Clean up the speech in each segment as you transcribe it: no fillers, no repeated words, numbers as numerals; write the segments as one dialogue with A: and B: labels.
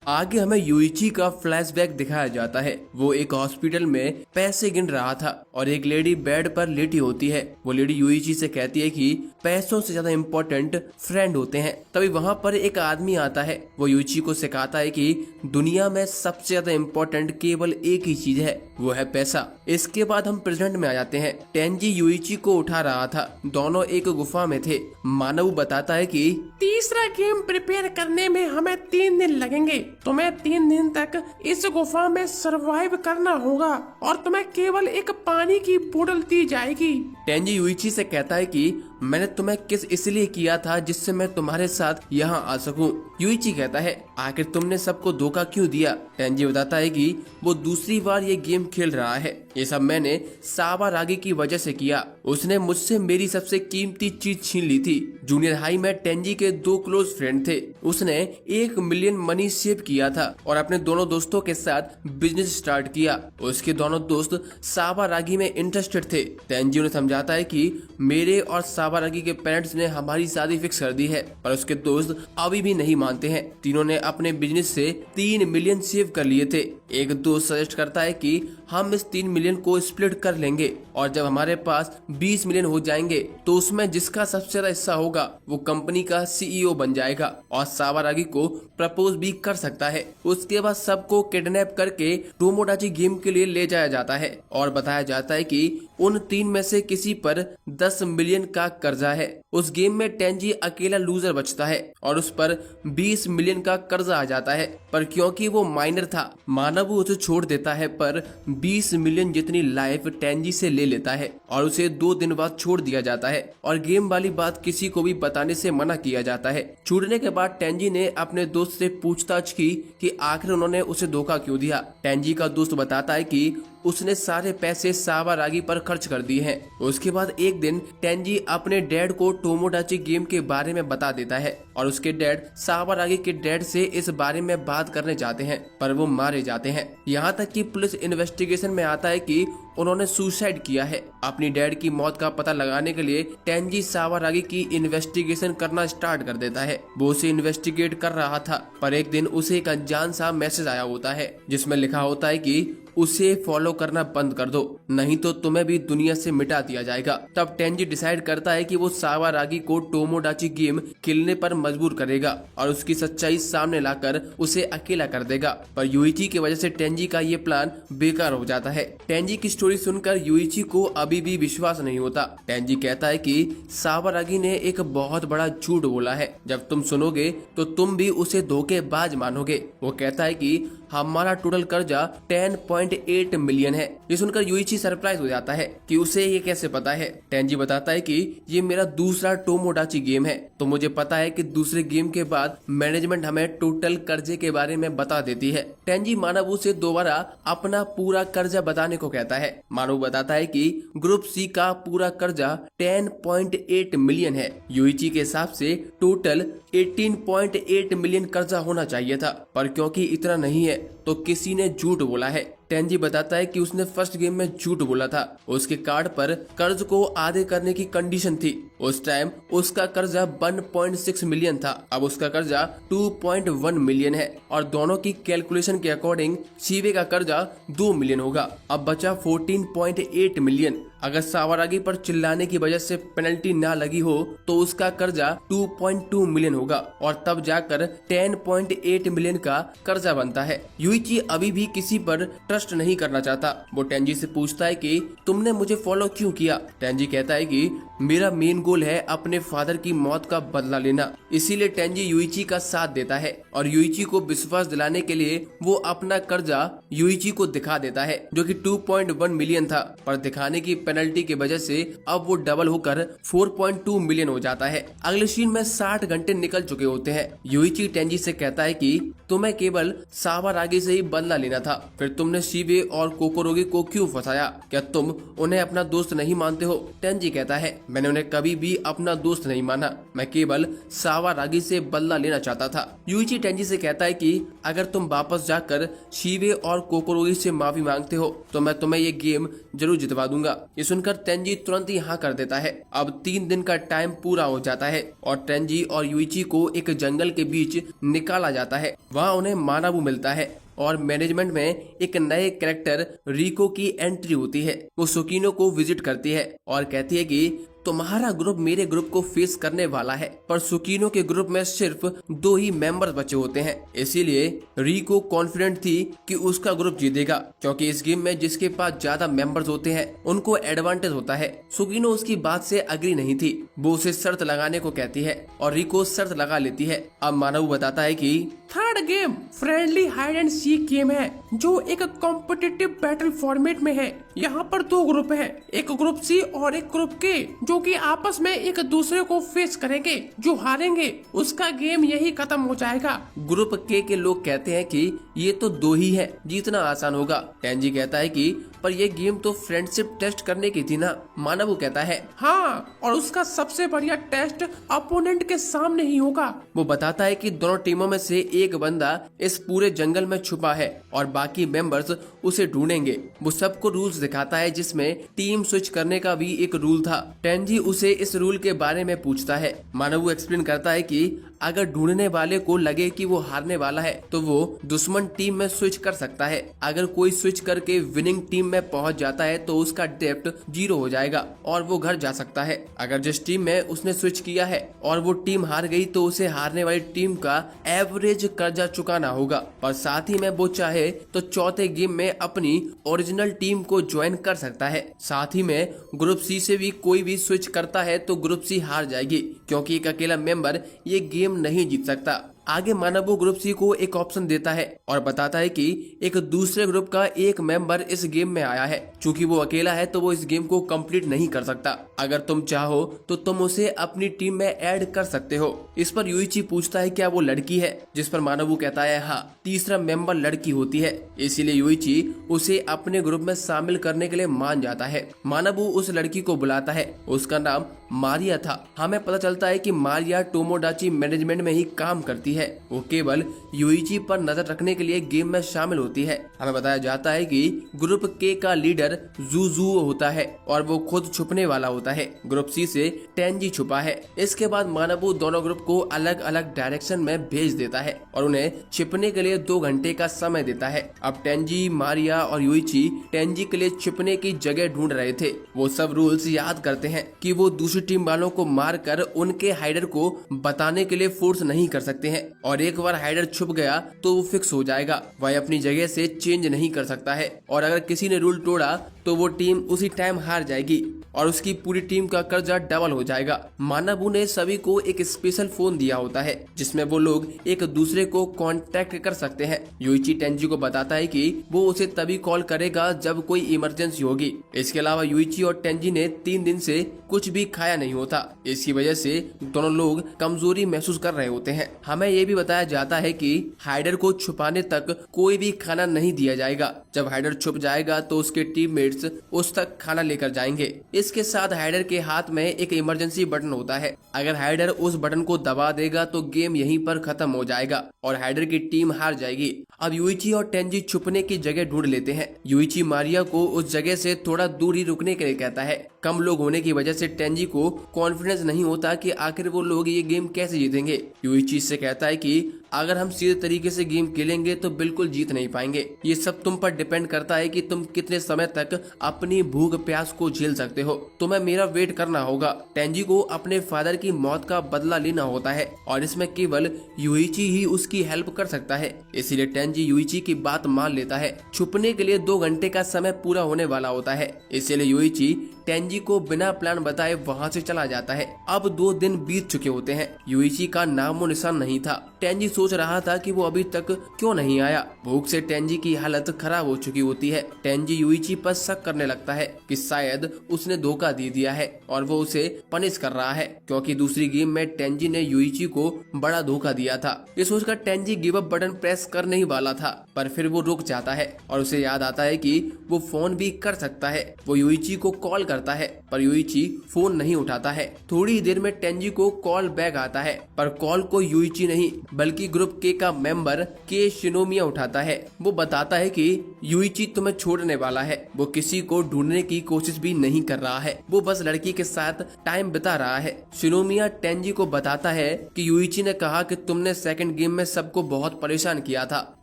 A: आगे हमें यूइची का फ्लैशबैक दिखाया जाता है। वो एक हॉस्पिटल में पैसे गिन रहा था और एक लेडी बेड पर लेटी होती है। वो लेडी यूइची से कहती है कि पैसों से ज्यादा इम्पोर्टेंट फ्रेंड होते हैं। तभी वहाँ पर एक आदमी आता है। वो यूइची को सिखाता है कि दुनिया में सबसे ज्यादा इम्पोर्टेंट केवल एक ही चीज है, वो है पैसा। इसके बाद हम प्रेजेंट में आ जाते हैं। टेंजी यूइची को उठा रहा था। दोनों एक गुफा में थे। मानव बताता है कि
B: तीसरा गेम प्रिपेयर करने में हमें 3 दिन लगेंगे। तुम्हें 3 दिन तक इस गुफा में सरवाइव करना होगा और तुम्हें केवल एक पानी की बोतल दी जाएगी।
A: टेंजी यूइची से कहता है कि मैंने तुम्हें किस इसलिए किया था जिससे मैं तुम्हारे साथ यहाँ आ सकूं। यूइची कहता है आखिर तुमने सबको धोखा क्यों दिया। टेंजी बताता है कि वो दूसरी बार ये गेम खेल रहा है। ये सब मैंने सावारागी की वजह से किया। उसने मुझसे मेरी सबसे कीमती चीज छीन ली थी। जूनियर हाई में टेंजी के 2 क्लोज फ्रेंड थे। उसने 1 मिलियन मनी सेव किया था और अपने दोनों दोस्तों के साथ बिजनेस स्टार्ट किया। उसके दोनों दोस्त सावारागी में इंटरेस्टेड थे। टेंजी उन्हें समझाता है कि मेरे और सावारागी के पेरेंट्स ने हमारी शादी फिक्स कर दी है, पर उसके दोस्त अभी भी नहीं मानते हैं। तीनों ने अपने बिजनेस से 3 मिलियन सेव कर लिए थे। एक दोस्त सजेस्ट करता है कि हम इस 3 मिलियन को स्प्लिट कर लेंगे और जब हमारे पास 20 मिलियन हो जाएंगे तो उसमें जिसका सबसे ज्यादा हिस्सा होगा वो कंपनी का सीईओ बन जाएगा और सावारागी को प्रपोज भी कर सकता है। उसके बाद सबको किडनैप करके टोमोडाची गेम के लिए ले जाया जाता है और बताया जाता है कि उन 3 में से किसी पर 10 मिलियन का कर्जा है। उस गेम में टेंजी अकेला लूजर बचता है और उस पर 20 मिलियन का कर्जा आ जाता है, पर क्योंकि वो माइनर था मानव उसे छोड़ देता है, पर 20 मिलियन जितनी लाइफ टेंजी से ले लेता है और उसे 2 दिन बाद छोड़ दिया जाता है और गेम वाली बात किसी को भी बताने से मना किया जाता है। छूटने के बाद टेंजी ने अपने दोस्त से पूछताछ की कि आखिर उन्होंने उसे धोखा क्यों दिया। टेंजी का दोस्त बताता है कि उसने सारे पैसे सावारागी पर खर्च कर दिए हैं। उसके बाद एक दिन टेंजी अपने डैड को टोमोडाची गेम के बारे में बता देता है और उसके डैड सावारागी के डैड से इस बारे में बात करने जाते हैं, पर वो मारे जाते हैं। यहाँ तक कि पुलिस इन्वेस्टिगेशन में आता है कि उन्होंने सुसाइड किया है। अपनी डैड की मौत का पता लगाने के लिए टेंजी सावारागी की इन्वेस्टिगेशन करना स्टार्ट कर देता है। वो उसे इन्वेस्टिगेट कर रहा था, पर एक दिन उसे एक अनजान सा मैसेज आया होता है जिसमें लिखा होता है कि उसे फॉलो करना बंद कर दो, नहीं तो तुम्हें भी दुनिया से मिटा दिया जाएगा। तब टेंजी डिसाइड करता है कि वो सावारागी को टोमोडाची गेम खेलने पर मजबूर करेगा और उसकी सच्चाई सामने लाकर उसे अकेला कर देगा। पर यूइची की वजह से टेंजी का ये प्लान बेकार हो जाता है। टेंजी की स्टोरी सुनकर यूइची को अभी भी विश्वास नहीं होता। टेंजी कहता है कि सावारागी ने एक बहुत बड़ा झूठ बोला है। जब तुम सुनोगे तो तुम भी उसे धोखेबाज मानोगे। वो कहता है कि हमारा टोटल कर्जा 10.8 मिलियन है। ये सुनकर यूइची सरप्राइज हो जाता है कि उसे ये कैसे पता है। टेंजी बताता है कि ये मेरा दूसरा टोमोडाची गेम है, तो मुझे पता है कि दूसरे गेम के बाद मैनेजमेंट हमें टोटल कर्जे के बारे में बता देती है। टेंजी मानव से दोबारा अपना पूरा कर्जा बताने को कहता है। मानव बताता है कि ग्रुप सी का पूरा कर्जा 10.8 मिलियन है। यूइची के हिसाब से टोटल 18.8 मिलियन कर्जा होना चाहिए था, पर क्योंकि इतना नहीं है तो किसी ने झूठ बोला है। टेंजी बताता है कि उसने फर्स्ट गेम में झूठ बोला था। उसके कार्ड पर कर्ज को आधे करने की कंडीशन थी। उस टाइम उसका कर्जा 1.6 मिलियन था, अब उसका कर्जा 2.1 मिलियन है और दोनों की कैलकुलेशन के अकॉर्डिंग सीवे का कर्जा 2 मिलियन होगा। अब बचा 14.8 मिलियन। अगर सावारागी पर चिल्लाने की वजह से पेनल्टी ना लगी हो तो उसका कर्जा 2.2 मिलियन होगा और तब जाकर 10.8 मिलियन का कर्जा बनता है। यूइची अभी भी किसी पर ट्रस्ट नहीं करना चाहता। वो टेंजी से पूछता है कि तुमने मुझे फॉलो क्यों किया। टेंजी कहता है कि मेरा मेन गोल है अपने फादर की मौत का बदला लेना। इसीलिए टेंजी यूइची का साथ देता है और यूइची को विश्वास दिलाने के लिए वो अपना कर्जा यूइची को दिखा देता है, जो कि 2.1 मिलियन था, पर दिखाने की पेनल्टी की वजह से अब वो डबल होकर 4.2 मिलियन हो जाता है। अगले सीन में 60 घंटे निकल चुके होते हैं। यूइची टेंजी से कहता है कि तुम्हें केवल सावारागी से ही बदला लेना था, फिर तुमने शिबे और कोकोरोगी को क्यों फंसाया? क्या तुम उन्हें अपना दोस्त नहीं मानते हो? टेंजी कहता है, मैंने उन्हें कभी भी अपना दोस्त नहीं माना, मैं केवल सावारागी से बदला लेना चाहता था। यूइची टेंजी से कहता है कि अगर तुम वापस जाकर शिबे और कोकोरोगी से माफी मांगते हो तो मैं तुम्हें ये गेम जरूर जितवा दूंगा। ये सुनकर टेंजी तुरंत ही हाँ कर देता है। अब 3 दिन का टाइम पूरा हो जाता है और टेंजी और यूइची को एक जंगल के बीच निकाला जाता है। वहाँ उन्हें मानाबू मिलता है और मैनेजमेंट में एक नए कैरेक्टर रिको की एंट्री होती है। वो सुकीनो को विजिट करती है और कहती है कि तुम्हारा ग्रुप मेरे ग्रुप को फेस करने वाला है, पर सुकीनो के ग्रुप में सिर्फ 2 ही मेंबर्स बचे होते हैं। इसीलिए रिको कॉन्फिडेंट थी कि उसका ग्रुप जीतेगा, क्योंकि इस गेम में जिसके पास ज्यादा मेंबर्स होते हैं उनको एडवांटेज होता है। सुकीनो उसकी बात से अग्री नहीं थी। वो उसे शर्त लगाने को कहती है और रिको शर्त लगा लेती है। अब मानव बताता है कि
B: third game friendly hide and seek game है, जो एक कॉम्पिटिटिव बैटल फॉर्मेट में है। यहाँ पर 2 ग्रुप है, एक ग्रुप सी और एक ग्रुप के, जो कि आपस में एक दूसरे को फेस करेंगे। जो हारेंगे उसका गेम यही खत्म हो जाएगा।
A: ग्रुप के लोग कहते हैं कि ये तो 2 ही है, जीतना आसान होगा। टेंजी कहता है कि पर ये गेम तो फ्रेंडशिप टेस्ट करने की थी ना। मानव कहता है
B: हाँ, और उसका सबसे बढ़िया टेस्ट अपोनेंट के सामने ही होगा।
A: वो बताता है कि दोनों टीमों में से एक बंदा इस पूरे जंगल में छुपा है और बाकी मेंबर्स उसे ढूंढेंगे। वो सबको रूल्स दिखाता है, जिसमें टीम स्विच करने का भी एक रूल था। टेंजी उसे इस रूल के बारे में पूछता है। मानव एक्सप्लेन करता है कि अगर ढूंढने वाले को लगे कि वो हारने वाला है तो वो दुश्मन टीम में स्विच कर सकता है। अगर कोई स्विच करके विनिंग टीम में पहुंच जाता है तो उसका डेप्थ 0 हो जाएगा और वो घर जा सकता है। अगर जिस टीम में उसने स्विच किया है और वो टीम हार गई तो उसे हारने वाली टीम का एवरेज कर्जा चुकाना होगा। और साथ ही में वो चाहे तो चौथे गेम में अपनी ओरिजिनल टीम को ज्वाइन कर सकता है। साथ ही में ग्रुप सी से भी कोई भी स्विच करता है तो ग्रुप सी हार जाएगी, क्योंकि एक अकेला मेंबर ये गेम नहीं जीत सकता। आगे मानव ग्रुप सी को एक ऑप्शन देता है और बताता है कि एक दूसरे ग्रुप का एक मेंबर इस गेम में आया है। चूंकि वो अकेला है तो वो इस गेम को कंप्लीट नहीं कर सकता। अगर तुम चाहो तो तुम उसे अपनी टीम में ऐड कर सकते हो। इस पर यूइची पूछता है क्या वो लड़की है, जिस पर मानव कहता है हाँ, तीसरा मेंबर लड़की होती है। इसीलिए यूइची उसे अपने ग्रुप में शामिल करने के लिए मान जाता है। मानव उस लड़की को बुलाता है। उसका नाम मारिया था। हमें पता चलता है कि मारिया टोमोडाची मैनेजमेंट में ही काम करती है। वो केवल यूइची पर नजर रखने के लिए गेम में शामिल होती है। हमें बताया जाता है कि ग्रुप के का लीडर जूजू होता है और वो खुद छुपने वाला होता है। ग्रुप सी से टेंजी छुपा है। इसके बाद मानव दोनों ग्रुप को अलग अलग डायरेक्शन में भेज देता है और उन्हें छिपने के लिए 2 घंटे का समय देता है। अब टेंजी, मारिया और यूइची टेंजी के लिए छिपने की जगह ढूंढ रहे थे। वो सब रूल्स याद करते हैं कि वो दूसरी टीम वालों को मारकर उनके हाइडर को बताने के लिए फोर्स नहीं कर सकते हैं, और एक बार हाइडर छुप गया तो वो फिक्स हो जाएगा। वह अपनी जगह से चेंज नहीं कर सकता है, और अगर किसी ने रूल तोड़ा तो वो टीम उसी टाइम हार जाएगी और उसकी पूरी टीम का कर्जा डबल हो जाएगा। मानाबू ने सभी को एक स्पेशल फोन दिया होता है जिसमें वो लोग एक दूसरे को कांटेक्ट कर सकते हैं। यूइची टेंजी को बताता है कि वो उसे तभी कॉल करेगा जब कोई इमरजेंसी होगी। इसके अलावा यूइची और टेंजी ने 3 दिन से कुछ भी खाया नहीं होता। इसकी वजह से दोनों लोग कमजोरी महसूस कर रहे होते हैं। हमें ये भी बताया जाता है कि हाइडर को छुपाने तक कोई भी खाना नहीं दिया जाएगा। जब हाइडर छुप जाएगा तो उसके टीममेट्स उस तक खाना लेकर जाएंगे। इसके साथ हाइडर के हाथ में एक इमरजेंसी बटन होता है। अगर हाइडर उस बटन को दबा देगा तो गेम यहीं पर खत्म हो जाएगा और हाइडर की टीम हार जाएगी। अब यूइची और टेंजी छुपने की जगह ढूंढ लेते हैं। यूइची मारिया को उस जगह से थोड़ा दूर ही रुकने के लिए कहता है। कम लोग होने की वजह से टेंजी को कॉन्फिडेंस नहीं होता कि आखिर वो लोग ये गेम कैसे जीतेंगे। यूइची से कहता है कि अगर हम सीधे तरीके से गेम खेलेंगे तो बिल्कुल जीत नहीं पाएंगे। ये सब तुम पर डिपेंड करता है कि तुम कितने समय तक अपनी भूख प्यास को झेल सकते हो। तुम्हें मेरा वेट करना होगा। टेंजी को अपने फादर की मौत का बदला लेना होता है और इसमें केवल यूइची ही उसकी हेल्प कर सकता है। इसीलिए टेंजी यूइची की बात मान लेता है। छुपने के लिए 2 घंटे का समय पूरा होने वाला होता है। इसीलिए यूइची टेंजी को बिना प्लान बताए वहाँ से चला जाता है। अब 2 दिन बीत चुके होते हैं, यूइची का नामो निशान नहीं था। टेंजी सोच रहा था कि वो अभी तक क्यों नहीं आया। भूख से टेंजी की हालत खराब हो चुकी होती है। टेंजी यूइची पर शक करने लगता है कि शायद उसने धोखा दे दिया है और वो उसे पनिश कर रहा है, क्योंकि दूसरी गेम में टेंजी ने यूइची को बड़ा धोखा दिया था। ये सोचकर tangy give up button press करने ही वाला था, पर फिर वो रुक जाता है और उसे याद आता है कि वो फोन भी कर सकता है। वो यूइची को कॉल करता है, पर यूइची फोन नहीं उठाता है। थोड़ी देर में टेंजी को कॉल बैक आता है, पर कॉल को यूइची नहीं बल्कि ग्रुप के का मेंबर के शिनोमिया उठाता है। वो बताता है कि यूइची तुम्हें छोड़ने वाला है। वो किसी को ढूंढने की कोशिश भी नहीं कर रहा है, वो बस लड़की के साथ टाइम बिता रहा है। शिनोमिया टेंजी को बताता है कि यूइची ने कहा कि तुमने सेकंड गेम में सबको बहुत परेशान किया था,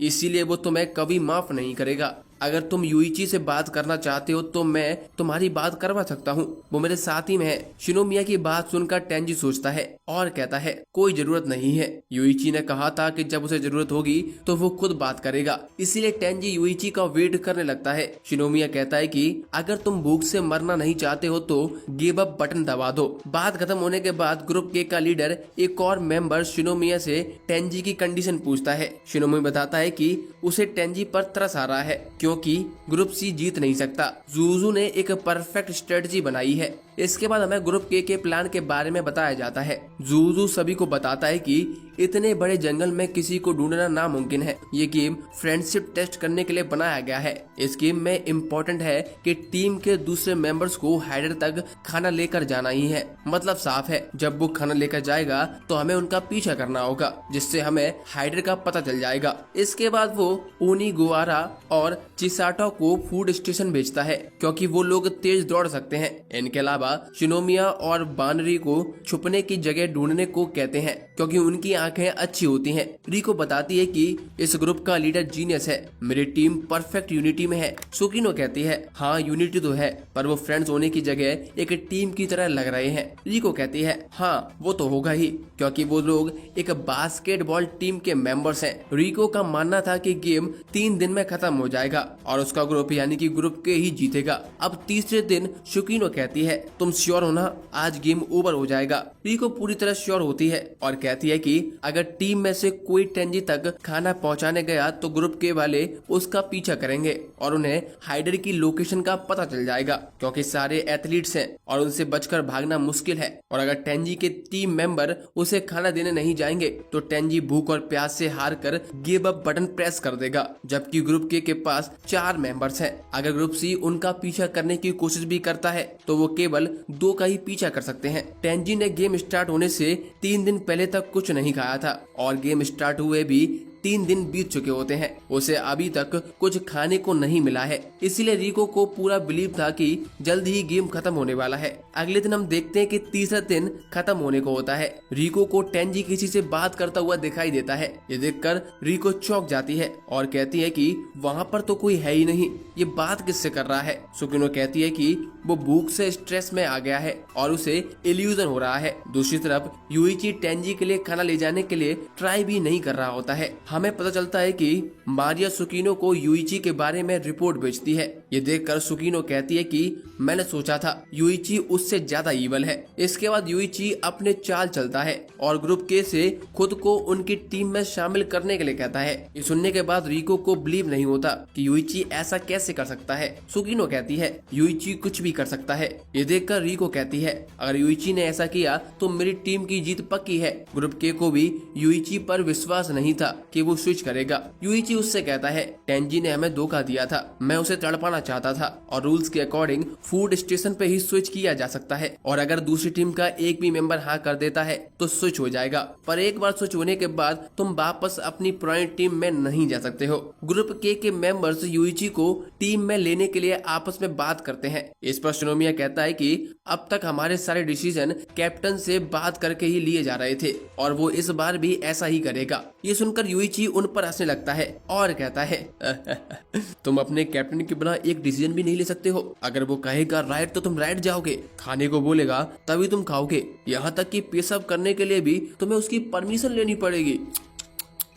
A: इसीलिए वो तुम्हें कभी माफ नहीं करेगा। अगर तुम यूइची से बात करना चाहते हो तो मैं तुम्हारी बात करवा सकता हूँ, वो मेरे साथ ही में है। शिनोमिया की बात सुनकर टेंजी सोचता है और कहता है कोई जरूरत नहीं है। यूइची ने कहा था कि जब उसे जरूरत होगी तो वो खुद बात करेगा, इसीलिए टेंजी यूइची का वेट करने लगता है। शिनोमिया कहता है कि अगर तुम भूख से मरना नहीं चाहते हो तो गिव अप बटन दबा दो। बात खत्म होने के बाद ग्रुप के का लीडर एक और मेंबर शिनोमिया से टेंजी की कंडीशन पूछता है। शिनोमिया बताता है कि उसे टेंजी पर तरस आ रहा है क्योंकि ग्रुप सी जीत नहीं सकता। जूजू ने एक परफेक्ट स्ट्रेटजी बनाई है। इसके बाद हमें ग्रुप के प्लान के बारे में बताया जाता है। जूजू सभी को बताता है कि इतने बड़े जंगल में किसी को ढूंढना नामुमकिन है। ये गेम फ्रेंडशिप टेस्ट करने के लिए बनाया गया है। इस गेम में इम्पोर्टेंट है कि टीम के दूसरे मेंबर्स को हाइडर तक खाना लेकर जाना ही है। मतलब साफ है, जब वो खाना लेकर जाएगा तो हमें उनका पीछा करना होगा, जिससे हमें हाइडर का पता चल जाएगा। इसके बाद वो ओनिगुआरा और चिसाटो को फूड स्टेशन भेजता है क्योंकि वो लोग तेज दौड़ सकते हैं। इनके अलावा शिनोमिया और बानरी को छुपने की जगह ढूंढने को कहते हैं क्योंकि उनकी आंखें अच्छी होती हैं। रिको बताती है कि इस ग्रुप का लीडर जीनियस है, मेरी टीम परफेक्ट यूनिटी में है। सुकिनो कहती है हाँ यूनिटी तो है, पर वो फ्रेंड्स होने की जगह एक टीम की तरह लग रहे हैं। रिको कहती है हाँ वो तो होगा ही, क्योंकि वो लोग एक बास्केटबॉल टीम के मेंबर्स हैं। रिको का मानना था कि गेम 3 दिन में खत्म हो जाएगा और उसका ग्रुप यानी कि ग्रुप के ही जीतेगा। अब तीसरे दिन सुकिनो कहती है तुम श्योर हो ना, आज गेम ओवर हो जाएगा। रिको पूरी तरह श्योर होती है और कहती है कि अगर टीम में से कोई टेंजी तक खाना पहुंचाने गया तो ग्रुप के वाले उसका पीछा करेंगे और उन्हें हाइडर की लोकेशन का पता चल जाएगा, क्योंकि सारे एथलीट्स हैं और उनसे बचकर भागना मुश्किल है। और अगर टेंजी के टीम मेंबर उसे खाना देने नहीं जाएंगे तो टेंजी भूख और प्यास से हार कर गिव अप बटन प्रेस कर देगा, जबकि ग्रुप के पास 4 मेंबर्स हैं। अगर ग्रुप सी उनका पीछा करने की कोशिश भी करता है तो वो केवल 2 का ही पीछा कर सकते हैं। टेंजी ने गेम स्टार्ट होने से 3 दिन पहले तक कुछ नहीं खाया था और गेम स्टार्ट हुए भी 3 दिन बीत चुके होते हैं। उसे अभी तक कुछ खाने को नहीं मिला है, इसीलिए रिको को पूरा बिलीव था कि जल्द ही गेम खत्म होने वाला है। अगले दिन हम देखते हैं कि तीसरा दिन खत्म होने को होता है। रिको को टेंजी किसी से बात करता हुआ दिखाई देता है। ये देखकर रिको चौंक जाती है और कहती है कि वहाँ पर तो कोई है ही नहीं, ये बात किससे कर रहा है। सुकिनो कहती है कि वो भूख से स्ट्रेस में आ गया है और उसे इल्यूजन हो रहा है। दूसरी तरफ यूइची टेंजी के लिए खाना ले जाने के लिए ट्राई भी नहीं कर रहा होता है। हमें पता चलता है कि मारिया सुकिनो को यूइची के बारे में रिपोर्ट भेजती है। ये देखकर सुकिनो कहती है कि मैंने सोचा था यूइची उससे ज्यादा ईवल है। इसके बाद यूइची अपने चाल चलता है और ग्रुप के से खुद को उनकी टीम में शामिल करने के लिए कहता है। ये सुनने के बाद रिको को बिलीव नहीं होता कि यूइची ऐसा कैसे कर सकता है। सुकिनो कहती है यूइची कुछ भी कर सकता है। ये देखकर रिको कहती है अगर यूइची ने ऐसा किया तो मेरी टीम की जीत पक्की है। ग्रुप के को भी यूइची पर विश्वास नहीं था कि वो स्विच करेगा। यूइची उससे कहता है टेंजी ने हमें धोखा दिया था, मैं उसे तड़पाना चाहता था और रूल्स के अकॉर्डिंग फूड स्टेशन पे ही स्विच किया जा सकता है और अगर दूसरी टीम का एक भी मेंबर हाँ कर देता है तो स्विच हो जाएगा, पर एक बार स्विच होने के बाद तुम वापस अपनी पुरानी टीम में नहीं जा सकते हो। ग्रुप के मेंबर्स यूइची को टीम में लेने के लिए आपस में बात करते हैं। इस पर शिनोमिया कहता है कि अब तक हमारे सारे डिसीजन कैप्टन से बात करके ही लिए जा रहे थे और वो इस बार भी ऐसा ही करेगा। ये सुनकर यूइची उन पर हंसने लगता है और कहता है तुम अपने कैप्टन के बिना एक डिसीजन भी नहीं ले सकते हो। अगर वो कहेगा राइट तो तुम राइट जाओगे, खाने को बोलेगा तभी तुम खाओगे, यहाँ तक कि पेशाब करने के लिए भी तुम्हें उसकी परमिशन लेनी पड़ेगी।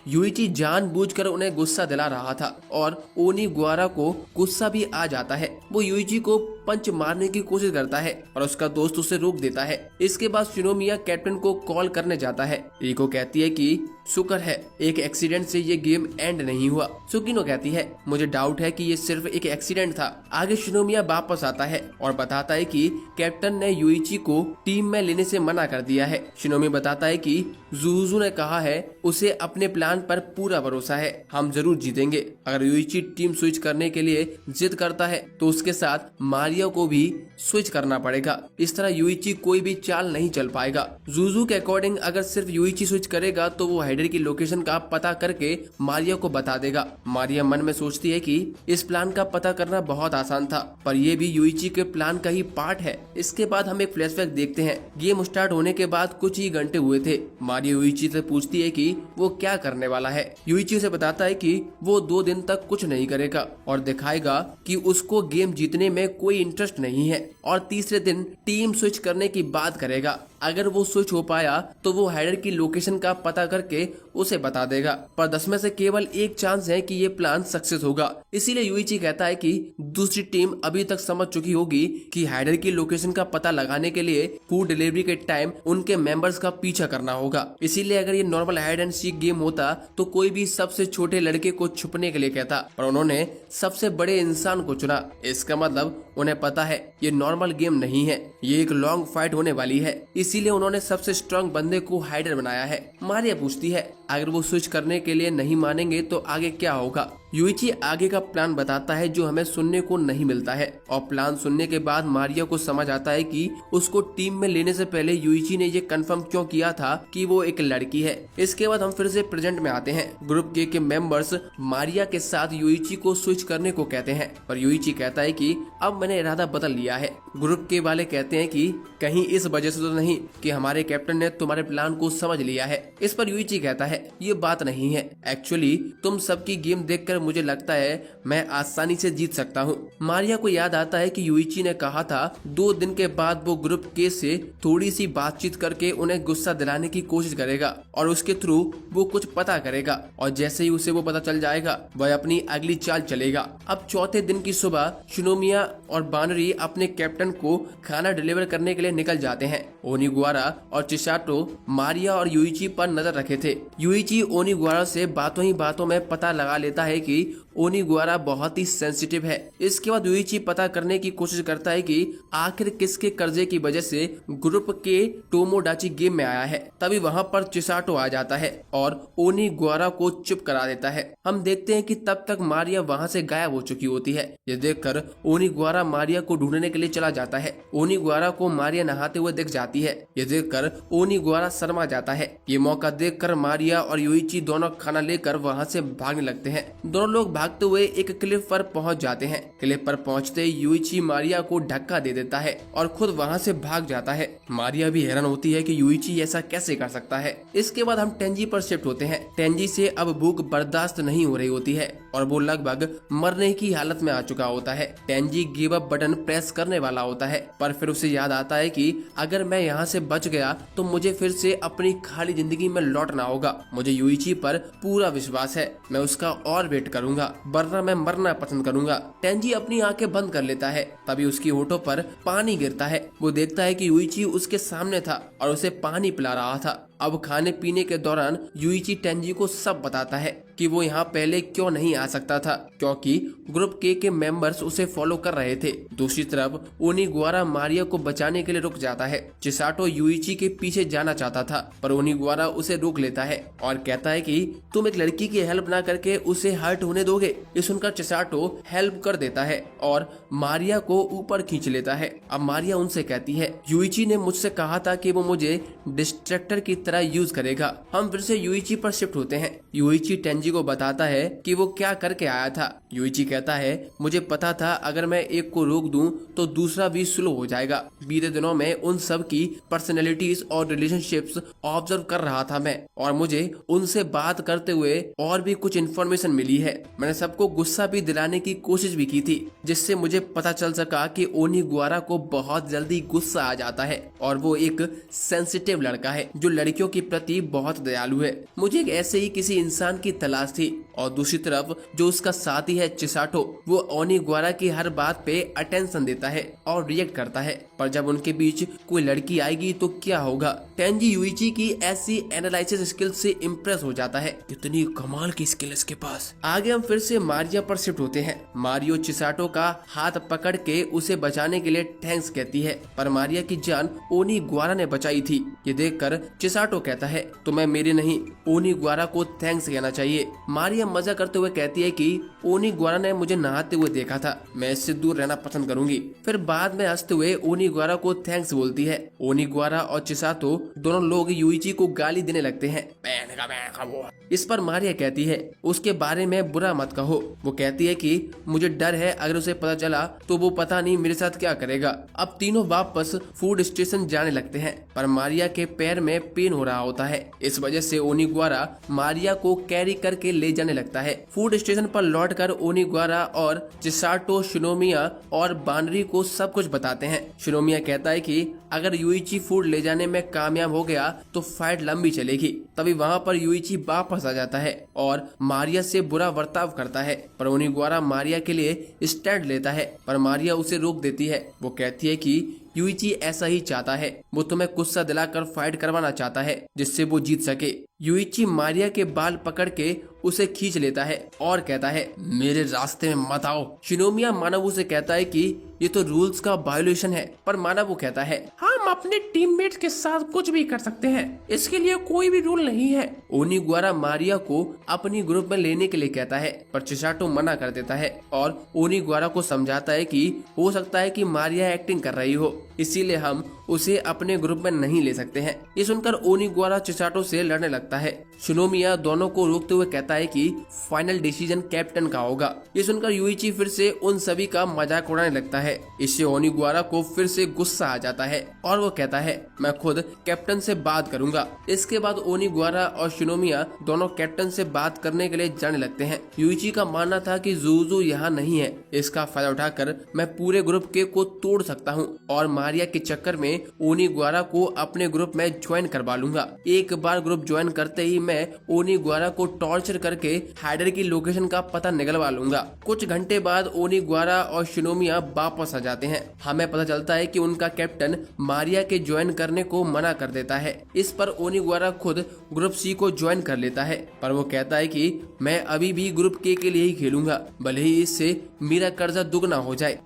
A: यूइची जानबूझकर उन्हें गुस्सा दिला रहा था और ओनिगुआरा को गुस्सा भी आ जाता है। वो यूइची को पंच मारने की कोशिश करता है और उसका दोस्त उसे रोक देता है। इसके बाद शिनोमिया कैप्टन को कॉल करने जाता है। रिको कहती है कि शुक्र है एक एक्सीडेंट से ये गेम एंड नहीं हुआ। सुकिनो कहती है मुझे डाउट है कि ये सिर्फ एक एक्सीडेंट था। आगे शिनोमिया वापस आता है और बताता है कि कैप्टन ने युइची को टीम में लेने से मना कर दिया है। शिनोमी बताता है कि जुजुजू ने कहा है उसे अपने प्लान पर पूरा भरोसा है, हम जरूर जीतेंगे। अगर युइची टीम स्विच करने के लिए जिद करता है तो उसके साथ मारियो को भी स्विच करना पड़ेगा। इस तरह युइची कोई भी चाल नहीं चल पाएगा। जुजू के अकॉर्डिंग अगर सिर्फ युइची स्विच करेगा तो वो हाइडर की लोकेशन का पता करके मारियो को बता देगा। मारिया मन में सोचती है कि इस प्लान का पता करना बहुत आसान था, पर यह भी युइची के प्लान का ही पार्ट है। इसके बाद हम एक फ्लैशबैक देखते हैं। गेम स्टार्ट होने के बाद कुछ ही घंटे हुए थे। मारिया युइची से पूछती है कि वो क्या करने वाला है। युइची उसे बताता है कि वो 2 दिन तक कुछ नहीं करेगा और दिखाएगा कि उसको गेम जीतने में कोई इंटरेस्ट नहीं है और तीसरे दिन टीम स्विच करने की बात करेगा। अगर वो स्विच हो पाया तो वो हाइडर की लोकेशन का पता करके उसे बता देगा, पर 10 में से केवल 1 चांस है कि ये प्लान सक्सेस होगा। इसीलिए युइची कहता है कि दूसरी टीम अभी तक समझ चुकी होगी कि हाइडर की लोकेशन का पता लगाने के लिए फूड डिलीवरी के टाइम उनके मेंबर्स का पीछा करना होगा। इसीलिए अगर ये normal hide and seek game होता तो कोई भी सबसे छोटे लड़के को छुपने के लिए कहता, पर उन्होंने सबसे बड़े इंसान को चुना। इसका मतलब उन्हें पता है ये नॉर्मल गेम नहीं है, ये एक लॉन्ग फाइट होने वाली है। इसीलिए उन्होंने सबसे स्ट्रांग बंदे को हाइडर बनाया है। मारिया पूछती है अगर वो स्विच करने के लिए नहीं मानेंगे तो आगे क्या होगा। युइची आगे का प्लान बताता है जो हमें सुनने को नहीं मिलता है और प्लान सुनने के बाद मारिया को समझ आता है कि उसको टीम में लेने से पहले युइची ने ये कंफर्म क्यों किया था कि वो एक लड़की है। इसके बाद हम फिर से प्रेजेंट में आते हैं। ग्रुप के मेंबर्स मारिया के साथ युइची को स्विच करने को कहते हैं, पर युइची कहता है कि अब मैंने इरादा बदल लिया है। ग्रुप के वाले कहते हैं कि कहीं इस वजह से तो नहीं कि हमारे कैप्टन ने तुम्हारे प्लान को समझ लिया है। इस पर युइची कहता है ये बात नहीं है, एक्चुअली तुम सबकी गेम देखकर मुझे लगता है मैं आसानी से जीत सकता हूँ। मारिया को याद आता है कि युइची ने कहा था 2 दिन के बाद वो ग्रुप के से थोड़ी सी बातचीत करके उन्हें गुस्सा दिलाने की कोशिश करेगा और उसके थ्रू वो कुछ पता करेगा और जैसे ही उसे वो पता चल जाएगा वह अपनी अगली चाल चलेगा। अब चौथे दिन की सुबह शिनोमिया और बानरी अपने कैप्टन को खाना डिलीवर करने के लिए निकल जाते हैं। ओनिगुआरा और चिसाटो मारिया और युइची पर नजर रखे थे। युइची ओनिगुआरा से बातों ही बातों में पता लगा लेता है कि ओनिगुआरा बहुत ही सेंसिटिव है। इसके बाद युइची पता करने की कोशिश करता है कि आखिर किसके कर्जे की वजह से ग्रुप के टोमोडाची गेम में आया है। तभी वहां पर चिसाटो आ जाता है और ओनिगुआरा को चुप करा देता है। हम देखते हैं कि तब तक मारिया वहां से गायब हो चुकी होती है। ये देखकर ओनिगुआरा मारिया को ढूंढने के लिए चला जाता है। ओनिगुआरा को मारिया नहाते हुए दिख जाती है। ये देखकर ओनिगुआरा शर्मा जाता है। ये मौका देखकर मारिया और युइची दोनों खाना लेकर वहां से भागने लगते हैं। दोनों लोग भागते हुए एक क्लिफ पर पहुंच जाते हैं। क्लिफ पर पहुंचते युइची मारिया को धक्का दे देता है और खुद वहां से भाग जाता है। मारिया भी हैरान होती है कि युइची ऐसा कैसे कर सकता है। इसके बाद हम टेंजी पर शिफ्ट होते हैं। टेंजी से अब भूख बर्दाश्त नहीं हो रही होती है और वो लगभग मरने की हालत में आ चुका होता है। Tangy give up button press करने वाला होता है, पर फिर उसे याद आता है कि अगर मैं यहाँ से बच गया तो मुझे फिर से अपनी खाली जिंदगी में लौटना होगा। मुझे युइची पर पूरा विश्वास है, मैं उसका और वेट करूंगा, वरना मैं मरना पसंद करूंगा। टेंजी अपनी आंखें बंद कर लेता है। तभी उसकी होठों पर पानी गिरता है। वो देखता है कि युइची उसके सामने था और उसे पानी पिला रहा था। अब खाने पीने के दौरान युइची टेंजी को सब बताता है कि वो यहाँ पहले क्यों नहीं आ सकता था, क्योंकि ग्रुप के मेंबर्स उसे फॉलो कर रहे थे। दूसरी तरफ ओनिगुआरा मारिया को बचाने के लिए रुक जाता है। चिसाटो युइची के पीछे जाना चाहता था, पर ओनिगुआरा उसे रोक लेता है और कहता है कि तुम एक लड़की की हेल्प ना करके उसे हर्ट होने दोगे। ये सुनकर चिसाटो हेल्प कर देता है और मारिया को ऊपर खींच लेता है। अब मारिया उनसे कहती है युइची ने मुझसे कहा था कि वो मुझे डिस्ट्रैक्टर की तरह यूज करेगा। हम फिर से युइची पर शिफ्ट होते हैं। युइची टेंजी को बताता है कि वो क्या करके आया था। युइची कहता है मुझे पता था अगर मैं एक को रोक दूं तो दूसरा भी स्लो हो जाएगा। बीते दिनों में उन सब की पर्सनैलिटीज और रिलेशनशिप्स ऑब्जर्व कर रहा था मैं, और मुझे उनसे बात करते हुए और भी कुछ इन्फॉर्मेशन मिली है। मैंने सबको गुस्सा भी दिलाने की कोशिश भी की थी, जिससे मुझे पता चल सका कि ओनिगुआरा को बहुत जल्दी गुस्सा आ जाता है और वो एक सेंसिटिव लड़का है जो लड़कियों लड़कियों के प्रति बहुत दयालु है। मुझे एक ऐसे ही किसी इंसान की तलाश थी। और दूसरी तरफ जो उसका साथी है चिसाटो, वो ओनिगारा की हर बात पे अटेंशन देता है और रिएक्ट करता है, पर जब उनके बीच कोई लड़की आएगी तो क्या होगा। टेंजी युइची की ऐसी एनालिसिस स्किल से इम्प्रेस हो जाता है। कितनी कमाल की स्किल इसके पास। आगे हम फिर से मारिया पर शिफ्ट होते हैं। मारियो चिसाटो का हाथ पकड़ के उसे बचाने के लिए थैंक्स कहती है, पर मारिया की जान ओनिगारा ने बचाई थी। ये देखकर चिसाटो कहता है तुम्हें मेरे नहीं ओनिगारा को थैंक्स कहना चाहिए। मारिया मजा करते हुए कहती है कि ओनिगारा ने मुझे नहाते हुए देखा था, मैं इससे दूर रहना पसंद करूंगी। फिर बाद में हंसते हुए ओनिगारा को थैंक्स बोलती है। ओनिगारा और चिसाटो दोनों लोग युइची को गाली देने लगते हैं। इस पर मारिया कहती है उसके बारे में बुरा मत कहो। वो कहती है कि मुझे डर है अगर उसे पता चला तो वो पता नहीं मेरे साथ क्या करेगा। अब तीनों वापस फूड स्टेशन जाने लगते हैं, पर मारिया के पैर में पेन हो रहा होता है। इस वजह से ओनिगारा मारिया को कैरी करके ले जाने लगता है। फूड स्टेशन पर लौटकर ओनिगारा और चिसाटो शिनोमिया और बानरी को सब कुछ बताते हैं। शिनोमिया कहता है कि अगर युइची फूड ले जाने में कामयाब हो गया तो फाइट लंबी चलेगी। तभी वहाँ पर युइची वापस आ जाता है और मारिया से बुरा बर्ताव करता है, पर ओनिगारा मारिया के लिए स्टैंड लेता है, पर मारिया उसे रोक देती है। वो कहती है कि युइची ऐसा ही चाहता है, वो तुम्हें गुस्सा दिलाकर फाइट करवाना चाहता है जिससे वो जीत सके। युइची मारिया के बाल पकड़ के उसे खींच लेता है और कहता है मेरे रास्ते में मत आओ। शिनोमिया मानवू से कहता है कि ये तो रूल्स का वायोलेशन है, पर मानवू कहता है
B: हम अपने टीममेट्स के साथ कुछ भी कर सकते हैं, इसके लिए कोई भी रूल नहीं है।
A: ओनिगारा मारिया को अपनी ग्रुप में लेने के लिए कहता है, पर चिसाटो मना कर देता है और ओनिगारा को समझाता है कि हो सकता है कि मारिया एक्टिंग कर रही हो, इसीलिए हम उसे अपने ग्रुप में नहीं ले सकते हैं। ये सुनकर ओनिगारा चिसाटो से लड़ने लगता है। शिनोमिया दोनों को रोकते हुए कहता है कि फाइनल डिसीजन कैप्टन का होगा। ये सुनकर युइची फिर से उन सभी का मजाक उड़ाने लगता है। इससे ओनिगारा को फिर से गुस्सा आ जाता है और वो कहता है मैं खुद कैप्टन से बात करूंगा। इसके बाद ओनिगारा और शिनोमिया दोनों कैप्टन से बात करने के लिए जाने लगते हैं। युइची का मानना था कि जुजू यहाँ नहीं है, इसका फायदा उठाकर मैं पूरे ग्रुप के को तोड़ सकता हूँ और मारिया के चक्कर में ओनिगारा को अपने ग्रुप में ज्वाइन करवा लूंगा। एक बार ग्रुप ज्वाइन करते ही मैं ओनिगारा को टॉर्चर करके हाइडर की लोकेशन का पता निकलवा लूंगा। कुछ घंटे बाद ओनिगारा और शिनोमिया वापस आ जाते हैं। हमें पता चलता है कि उनका कैप्टन मारिया के ज्वाइन करने को मना कर देता है। इस पर ओनिगारा खुद ग्रुप सी को ज्वाइन कर लेता है, पर वो कहता है कि मैं अभी भी ग्रुप के लिए ही खेलूंगा, भले ही इससे मेरा कर्जा दुगना हो जाए।